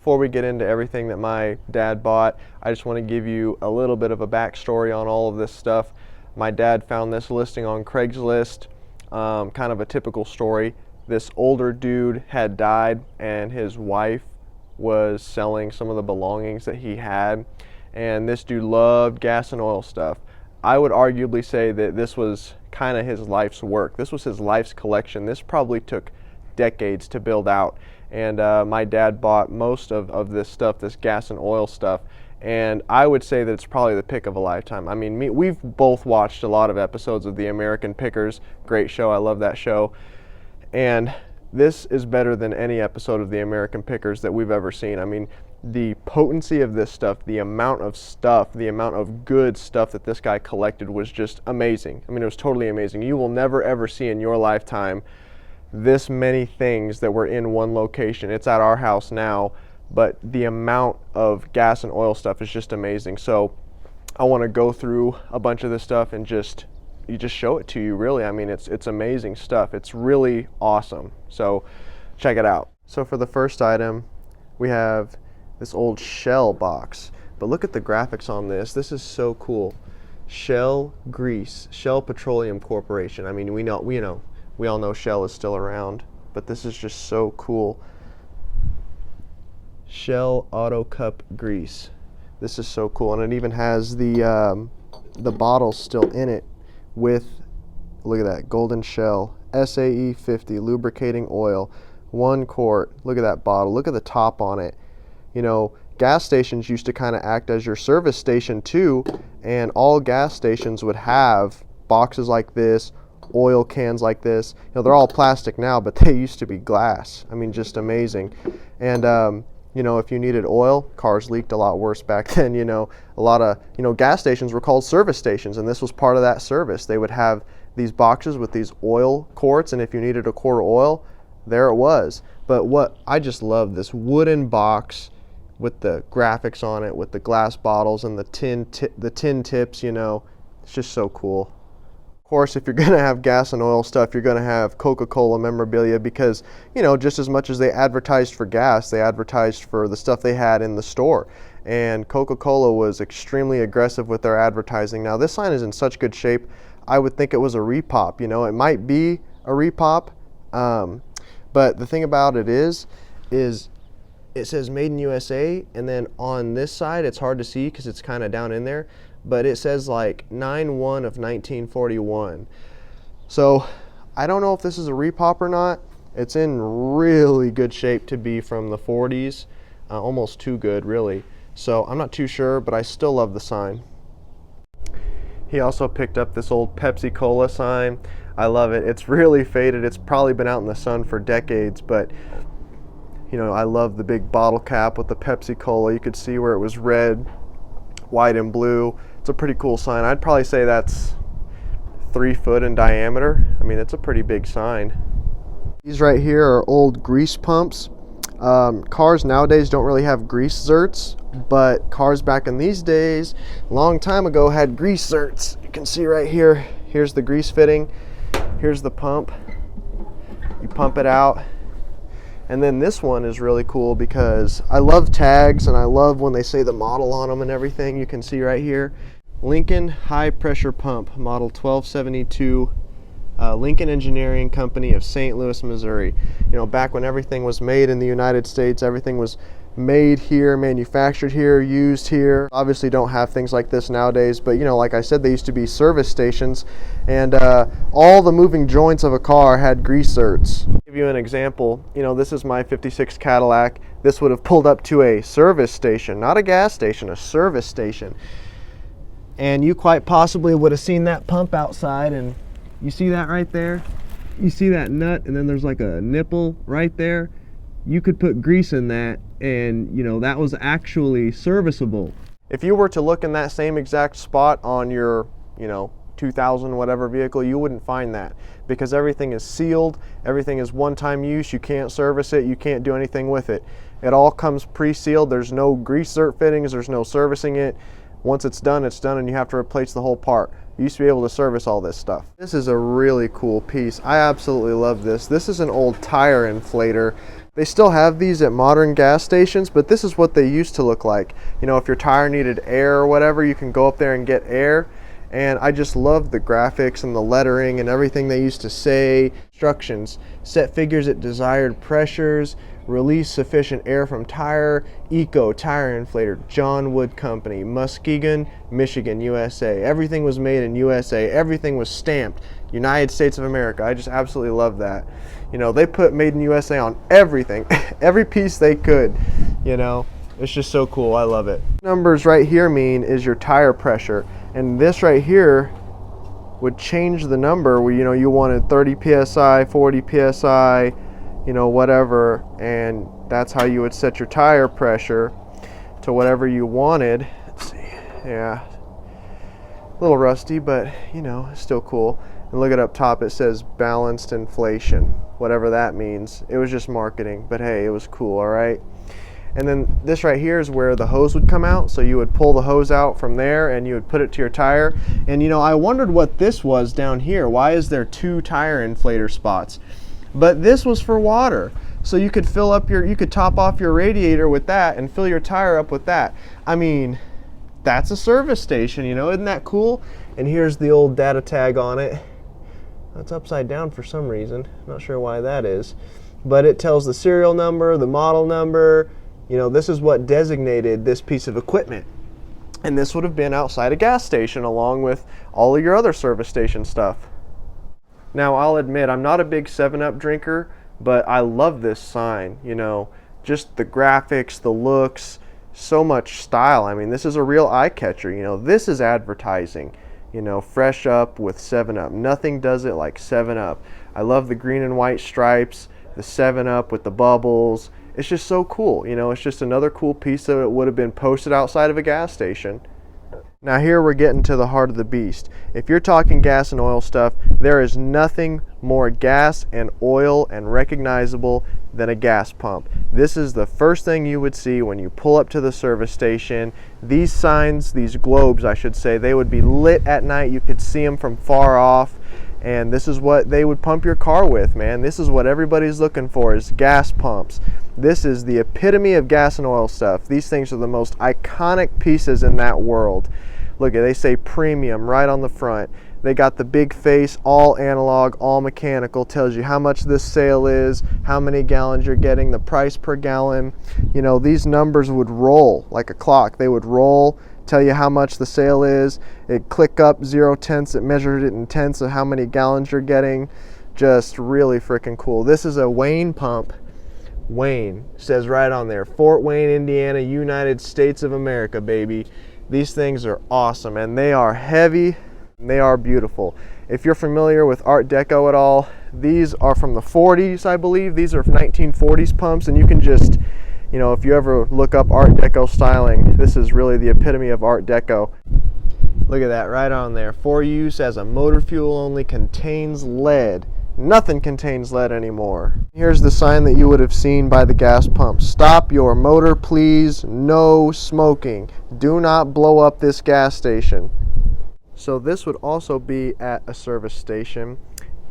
before we get into everything that my dad bought, I just want to give you a little bit of a backstory on all of this stuff. My dad found this listing on Craigslist, kind of a typical story. This older dude had died and his wife was selling some of the belongings that he had, and this dude loved gas and oil stuff. I would arguably say that this was kind of his life's work. This was his life's collection. This probably took decades to build out, and my dad bought most of this stuff, this gas and oil stuff, and I would say that it's probably the pick of a lifetime. I mean, we've both watched a lot of episodes of The American Pickers. Great show. I love that show. And this is better than any episode of The American Pickers that we've ever seen. I mean, the potency of this stuff, the amount of stuff, the amount of good stuff that this guy collected was just amazing. I mean, it was totally amazing. You will never ever see in your lifetime this many things that were in one location. It's at our house now, but the amount of gas and oil stuff is just amazing. So I want to go through a bunch of this stuff and just show it to you, really. I mean, it's amazing stuff. It's really awesome. So check it out. So for the first item, we have this old Shell box. But look at the graphics on this. This is so cool. Shell Grease, Shell Petroleum Corporation. I mean, we all know Shell is still around, but this is just so cool. Shell Auto Cup Grease. This is so cool, and it even has the bottle still in it with, look at that, Golden Shell SAE 50 lubricating oil, 1 quart. Look at that bottle. Look at the top on it. You know, gas stations used to kind of act as your service station too, and all gas stations would have boxes like this, oil cans like this. You know, they're all plastic now, but they used to be glass. I mean, just amazing. And you know, if you needed oil, cars leaked a lot worse back then. You know, a lot of, gas stations were called service stations, and this was part of that service. They would have these boxes with these oil quarts, and if you needed a quart of oil, there it was. But what I just love, this wooden box with the graphics on it, with the glass bottles and the tin tips. It's just so cool. Of course, if you're going to have gas and oil stuff, you're going to have Coca-Cola memorabilia because, just as much as they advertised for gas, they advertised for the stuff they had in the store. And Coca-Cola was extremely aggressive with their advertising. Now, this sign is in such good shape, I would think it was a repop. It might be a repop, but the thing about it is it says Made in USA, and then on this side, it's hard to see because it's kind of down in there, but it says like 9/1 of 1941. So I don't know if this is a repop or not. It's in really good shape to be from the 40s, almost too good, really. So I'm not too sure, but I still love the sign. He also picked up this old Pepsi Cola sign. I love it. It's really faded. It's probably been out in the sun for decades, but I love the big bottle cap with the Pepsi Cola. You could see where it was red, white, and blue. It's a pretty cool sign. I'd probably say that's 3 foot in diameter. I mean, it's a pretty big sign. These right here are old grease pumps. Cars nowadays don't really have grease zerts, but cars back in these days, a long time ago, had grease zerts. You can see right here, here's the grease fitting, here's the pump. You pump it out. And then this one is really cool because I love tags and I love when they say the model on them and everything. You can see right here, Lincoln High Pressure Pump, model 1272, Lincoln Engineering Company of St. Louis, Missouri. Back when everything was made in the United States, everything was made here, manufactured here, used here. Obviously don't have things like this nowadays, but like I said, they used to be service stations, and all the moving joints of a car had grease zerts. To give you an example, this is my 56 Cadillac. This would have pulled up to a service station, not a gas station, a service station. And you quite possibly would have seen that pump outside, and you see that right there? You see that nut, and then there's like a nipple right there? You could put grease in that, and that was actually serviceable. If you were to look in that same exact spot on your 2000 whatever vehicle, you wouldn't find that because everything is sealed, everything is one-time use. You can't service it, you can't do anything with it. It all comes pre-sealed. There's no grease zert fittings, there's no servicing it. Once it's done, and you have to replace the whole part. You used to be able to service all this stuff. This is a really cool piece. I absolutely love this. This is an old tire inflator. They still have these at modern gas stations, but this is what they used to look like. You know, if your tire needed air or whatever, you can go up there and get air. And I just love the graphics and the lettering and everything they used to say. Instructions: set figures at desired pressures, release sufficient air from tire, Eco Tire Inflator, John Wood Company, Muskegon, Michigan, USA. Everything was made in USA. Everything was stamped United States of America. I just absolutely love that. You know, they put made in USA on everything, every piece they could, you know. It's just so cool. I love it. Numbers right here mean is your tire pressure, and this right here would change the number where, you know, you wanted 30 psi, 40 psi, you know, whatever, and that's how you would set your tire pressure to whatever you wanted. Let's see. Yeah, a little rusty, but you know, it's still cool. And look at up top, it says balanced inflation, whatever that means. It was just marketing, but hey, it was cool. All right. And then this right here is where the hose would come out. So you would pull the hose out from there and you would put it to your tire. And you know, I wondered what this was down here. Why is there two tire inflator spots? But this was for water. So you could fill up you could top off your radiator with that and fill your tire up with that. I mean, that's a service station, you know, isn't that cool? And here's the old data tag on it. That's upside down for some reason. Not sure why that is. But it tells the serial number, the model number. You know, this is what designated this piece of equipment. And this would have been outside a gas station along with all of your other service station stuff. Now, I'll admit, I'm not a big 7-Up drinker, but I love this sign. You know, just the graphics, the looks, so much style. I mean, this is a real eye catcher. You know, this is advertising. You know, fresh up with 7-Up. Nothing does it like 7-Up. I love the green and white stripes, the 7-Up with the bubbles. It's just so cool. You know, it's just another cool piece that would have been posted outside of a gas station. Now here we're getting to the heart of the beast. If you're talking gas and oil stuff, there is nothing more gas and oil and recognizable than a gas pump. This is the first thing you would see when you pull up to the service station. These signs, these globes I should say, they would be lit at night. You could see them from far off. And this is what they would pump your car with, man. This is what everybody's looking for, is gas pumps. This is the epitome of gas and oil stuff. These things are the most iconic pieces in that world. Look, they say premium right on the front. They got the big face, all analog, all mechanical, tells you how much this sale is, how many gallons you're getting, the price per gallon. You know, these numbers would roll like a clock. They would roll, tell you how much the sale is. It'd click up 0 tenths, it measured it in tenths of how many gallons you're getting. Just really freaking cool. This is a Wayne pump. Wayne says right on there, Fort Wayne, Indiana, United States of America, baby. These things are awesome, and they are heavy, and they are beautiful. If you're familiar with Art Deco at all, these are from the 40s, I believe. These are 1940s pumps, and you can just, you know, if you ever look up Art Deco styling, this is really the epitome of Art Deco. Look at that right on there. For use as a motor fuel only, contains lead. Nothing contains lead anymore. Here's the sign that you would have seen by the gas pump. Stop your motor, please. No smoking. Do not blow up this gas station. So this would also be at a service station,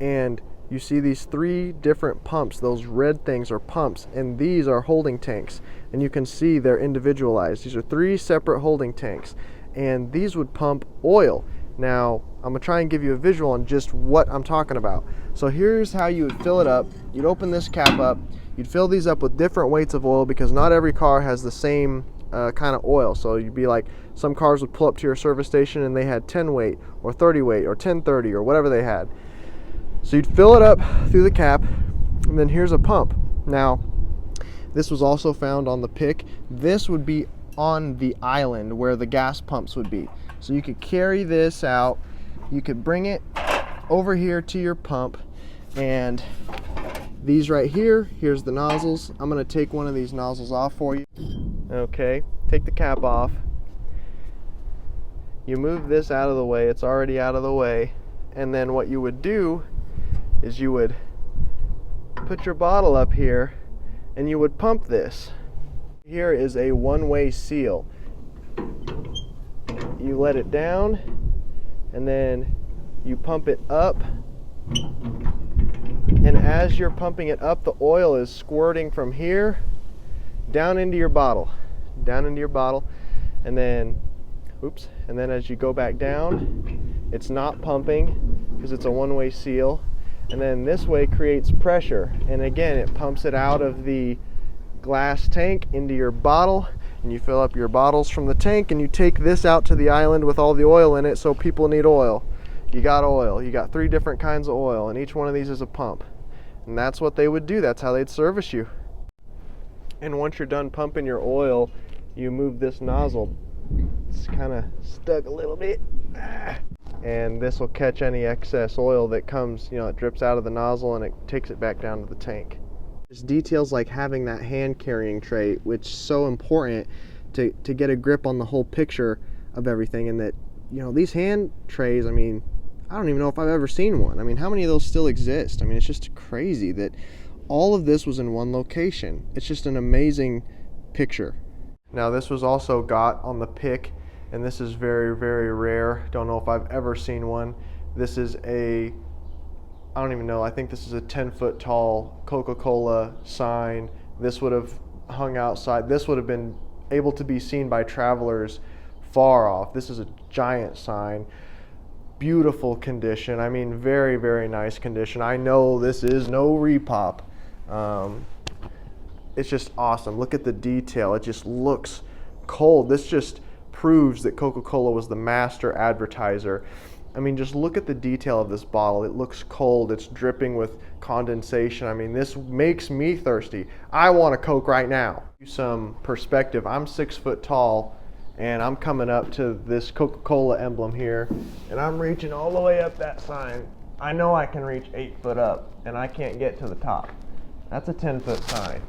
and you see these 3 different pumps. Those red things are pumps, and these are holding tanks. And you can see they're individualized. These are 3 separate holding tanks, and these would pump oil. Now, I'm going to try and give you a visual on just what I'm talking about. So here's how you would fill it up. You'd open this cap up. You'd fill these up with different weights of oil because not every car has the same kind of oil. So you'd be like, some cars would pull up to your service station and they had 10 weight or 30 weight or 1030 or whatever they had. So you'd fill it up through the cap, and then here's a pump. Now, this was also found on the pick. This would be on the island where the gas pumps would be. So you could carry this out, you could bring it over here to your pump, and these right here, here's the nozzles. I'm gonna take one of these nozzles off for you. Okay, take the cap off. You move this out of the way, it's already out of the way, and then what you would do is you would put your bottle up here and you would pump this. Here is a one-way seal. You let it down and then you pump it up And as you're pumping it up, the oil is squirting from here down into your bottle, and then, oops, and then as you go back down, it's not pumping because it's a one-way seal, and then this way creates pressure, and again it pumps it out of the glass tank into your bottle, and you fill up your bottles from the tank, and you take this out to the island with all the oil in it. So people need oil. You got oil. You got 3 different kinds of oil, and each one of these is a pump. And that's what they would do. That's how they'd service you. And once you're done pumping your oil, you move this nozzle. It's kind of stuck a little bit. And this will catch any excess oil that comes, it drips out of the nozzle, and it takes it back down to the tank. Just details like having that hand carrying tray, which is so important to get a grip on the whole picture of everything. And that, these hand trays, I don't even know if I've ever seen one. How many of those still exist? It's just crazy that all of this was in one location. It's just an amazing picture. Now this was also got on the pick, and this is very, very rare. Don't know if I've ever seen one. This is I don't even know, I think this is a 10-foot tall Coca-Cola sign. This would have hung outside. This would have been able to be seen by travelers far off. This is a giant sign. Beautiful condition. Very, very nice condition. I know this is no repop. It's just awesome. Look at the detail. It just looks cold. This just proves that Coca-Cola was the master advertiser. Just look at the detail of this bottle. It looks cold. It's dripping with condensation. This makes me thirsty. I want a Coke right now. Some perspective. I'm 6 foot tall, and I'm coming up to this Coca-Cola emblem here, and I'm reaching all the way up that sign. I know I can reach 8 foot up, and I can't get to the top. That's a 10-foot sign.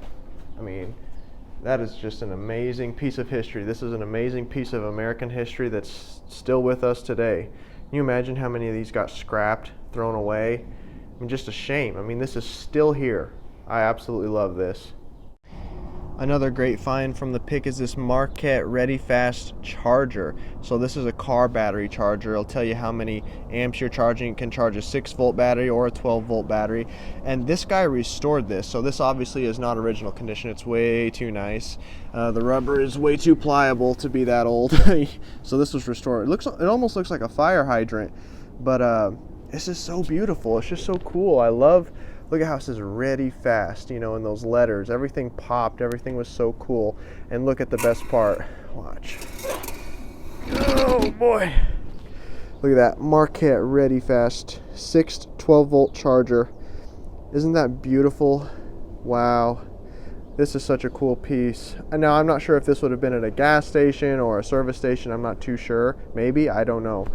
That is just an amazing piece of history. This is an amazing piece of American history that's still with us today. Can you imagine how many of these got scrapped, thrown away? Just a shame. This is still here. I absolutely love this. Another great find from the pick is this Marquette Ready Fast charger. So this is a car battery charger. It'll tell you how many amps you're charging. It can charge a 6-volt battery or a 12-volt battery. And this guy restored this. So this obviously is not original condition. It's way too nice. The rubber is way too pliable to be that old. So this was restored. It almost looks like a fire hydrant. But this is so beautiful. It's just so cool. Look at how it says Ready Fast, in those letters. Everything popped. Everything was so cool. And look at the best part. Watch. Oh, boy. Look at that. Marquette Ready Fast 6 12-volt charger. Isn't that beautiful? Wow. This is such a cool piece. And now, I'm not sure if this would have been at a gas station or a service station. I'm not too sure. Maybe. I don't know.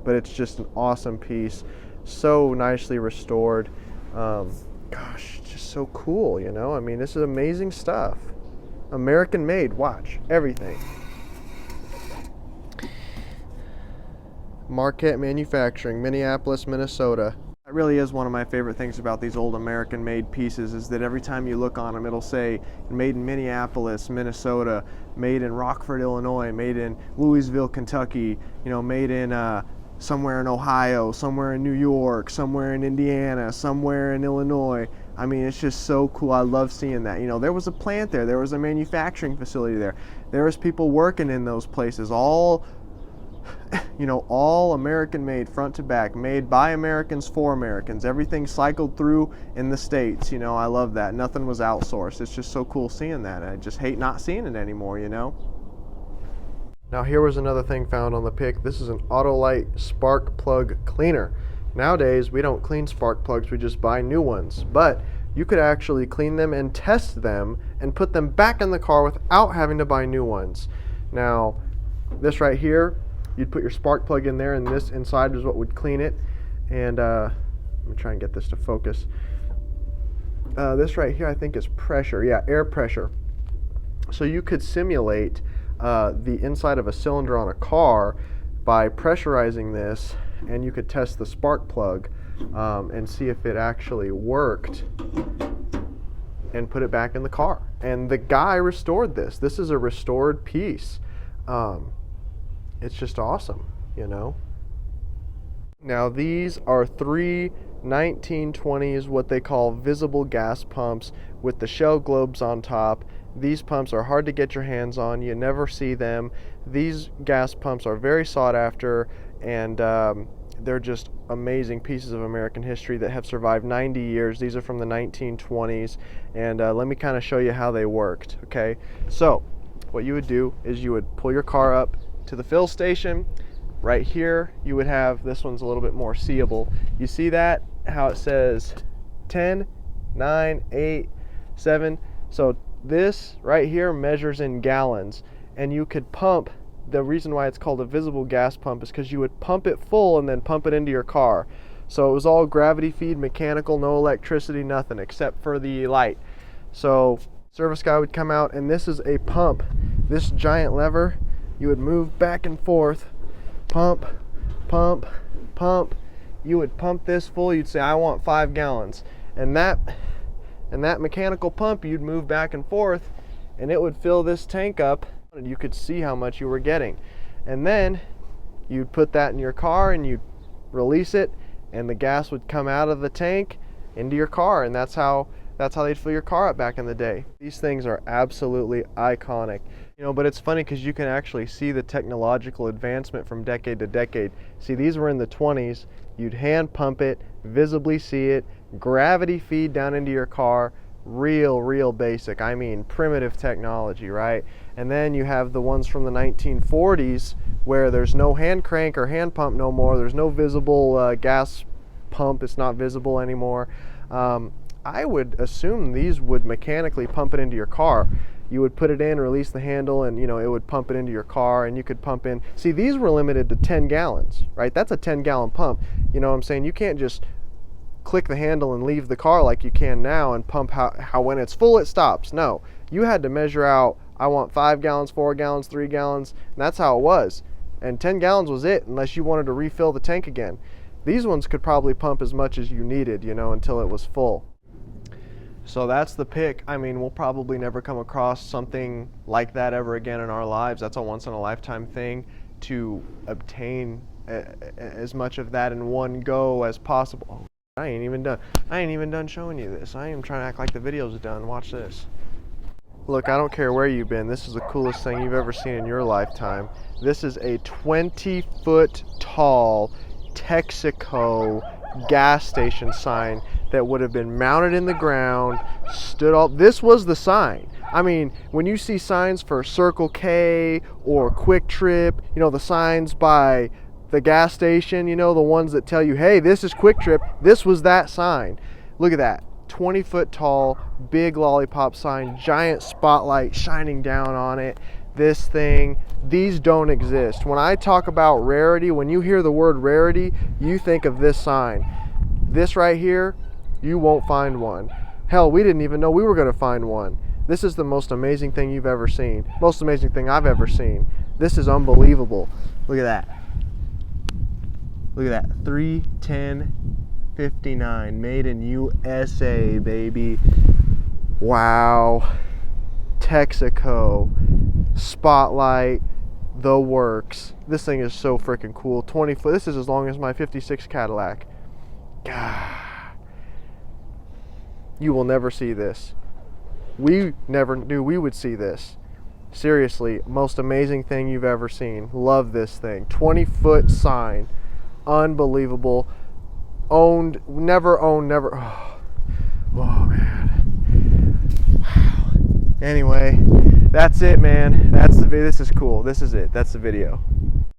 But it's just an awesome piece. So nicely restored. Gosh, just so cool, this is amazing stuff. American made, watch, everything. Marquette Manufacturing, Minneapolis, Minnesota. That really is one of my favorite things about these old American made pieces, is that every time you look on them, it'll say made in Minneapolis, Minnesota, made in Rockford, Illinois, made in Louisville, Kentucky, made in somewhere in Ohio, somewhere in New York, somewhere in Indiana, somewhere in Illinois. It's just so cool. I love seeing that. There was a plant there. There was a manufacturing facility there. There was people working in those places, all American made, front to back, made by Americans for Americans. Everything cycled through in the States. I love that. Nothing was outsourced. It's just so cool seeing that. I just hate not seeing it anymore, Now here was another thing found on the pick. This is an Autolite spark plug cleaner. Nowadays, we don't clean spark plugs, we just buy new ones. But you could actually clean them and test them and put them back in the car without having to buy new ones. Now, this right here, you'd put your spark plug in there, and this inside is what would clean it. And let me try and get this to focus. This right here, I think, is pressure. Yeah, air pressure. So you could simulate the inside of a cylinder on a car by pressurizing this, and you could test the spark plug and see if it actually worked and put it back in the car. And the guy restored this. This is a restored piece. It's just awesome, Now these are 3 1920s, what they call visible gas pumps with the shell globes on top. These pumps are hard to get your hands on. You never see them. These gas pumps are very sought after, and they're just amazing pieces of American history that have survived 90 years. These are from the 1920s, and let me kind of show you how they worked. Okay, so what you would do is you would pull your car up to the fill station. Right here you would have, this one's a little bit more seeable. You see that, how it says 10, 9, 8, 7. So this right here measures in gallons, and you could pump. The reason why it's called a visible gas pump is because you would pump it full and then pump it into your car. So it was all gravity feed, mechanical, no electricity, nothing except for the light. So service guy would come out, and this is a pump. This giant lever, you would move back and forth, pump, pump, pump. You would pump this full. You'd say, I want 5 gallons. And that mechanical pump, you'd move back and forth, and it would fill this tank up, and you could see how much you were getting. And then you'd put that in your car and you'd release it, and the gas would come out of the tank into your car, and that's how they'd fill your car up back in the day. These things are absolutely iconic. You know, but it's funny because you can actually see the technological advancement from decade to decade. See, these were in the 20s. You'd hand pump it, visibly see it, gravity feed down into your car. Real basic. I mean, primitive technology, right? And then you have the ones from the 1940s where there's no hand crank or hand pump no more. There's no visible gas pump. It's not visible anymore. I would assume these would mechanically pump it into your car. You would put it in, release the handle, and it would pump it into your car, and you could pump in. See, these were limited to 10 gallons, right? That's a 10-gallon pump. You know what I'm saying? You can't just click the handle and leave the car like you can now and pump how when it's full it stops. No, you had to measure out, I want 5 gallons, 4 gallons, 3 gallons, and that's how it was. And 10 gallons was it, unless you wanted to refill the tank again. These ones could probably pump as much as you needed, until it was full. So that's the pick. I mean, we'll probably never come across something like that ever again in our lives. That's a once-in-a-lifetime thing, to obtain as much of that in one go as possible. Oh, I ain't even done showing you this. I am trying to act like the video's done. Watch this. Look, I don't care where you've been. This is the coolest thing you've ever seen in your lifetime. This is a 20-foot tall Texaco gas station sign that would have been mounted in the ground, stood up. This was the sign. I mean, when you see signs for Circle K or Quick Trip, the signs by the gas station, the ones that tell you, hey, this is Quick Trip, this was that sign. Look at that. 20-foot tall, big lollipop sign, giant spotlight shining down on it. This thing, these don't exist. When I talk about rarity, when you hear the word rarity, you think of this sign. This right here, you won't find one. Hell, we didn't even know we were going to find one. This is the most amazing thing you've ever seen. Most amazing thing I've ever seen. This is unbelievable. Look at that. Look at that. 3/10/59. Made in USA, baby. Wow. Texaco. Spotlight. The works. This thing is so freaking cool. 20 foot. This is as long as my 56 Cadillac. God. You will never see this. We never knew we would see this. Seriously, most amazing thing you've ever seen. Love this thing. 20-foot sign. Unbelievable. Never owned. Oh man. Wow. Anyway, that's it, man. This is cool. This is it. That's the video.